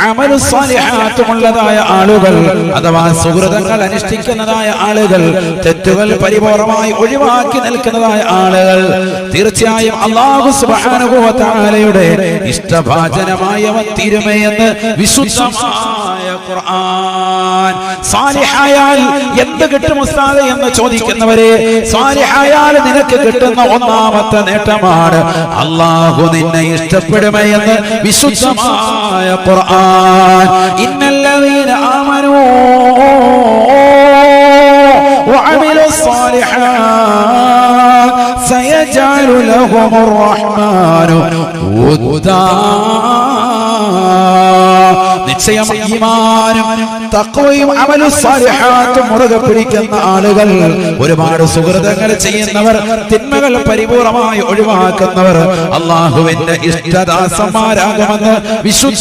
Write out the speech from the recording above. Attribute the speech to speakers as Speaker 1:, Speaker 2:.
Speaker 1: അമലു സ്വാലിഹാത്തുമുള്ളതായ ആളുകൾ അഥവാ സുഹൃതങ്ങൾ അനുഷ്ഠിക്കുന്നതായ ആളുകൾ, തെറ്റുകൾ പരിപൂർണമായി ഒഴിവാക്കി നിൽക്കുന്നതായ ആളുകൾ തീർച്ചയായും അല്ലാഹു സുബ്ഹാനഹു വ തആലയുടെ ഇഷ്ടഭാജനമായവൻ തീരുമയെന്ന് വിശുദ്ധമായ ഖുർആൻ. സാലിഹായാൽ എന്ത് കിട്ടും ഉസ്താദേ എന്ന് ചോദിക്കുന്നവരെ, സാലിഹായാൽ നിനക്ക് കിട്ടുന്ന ഒന്നാമത്തെ നേട്ടമാണ് അല്ലാഹു നിന്നെ ഇഷ്ടപ്പെടുമെന്ന് വിശുദ്ധമായ ഖുർആൻ. ഇന്നല്ലദീന ആമനൂ വഅമിലുസ് സ്വാലിഹാത്ത് സയജഅലു ലഹുമുർ റഹ്മാനു വുദ്ദാ. നിശ്ചയം ഈമാനും തഖ്വയും അമലുസ് സ്വാലിഹാത്തും മുറുകെ പിടിക്കുന്ന ആളുകൾ, ഒരുപാട് സുഹൃതങ്ങൾ ചെയ്യുന്നവർ, തിന്മകൾ പരിപൂർണമായി ഒഴിവാക്കുന്നവർ അല്ലാഹുവിന്റെ ഇഷ്ടദാസന്മാരാകുമെന്ന് വിശുദ്ധ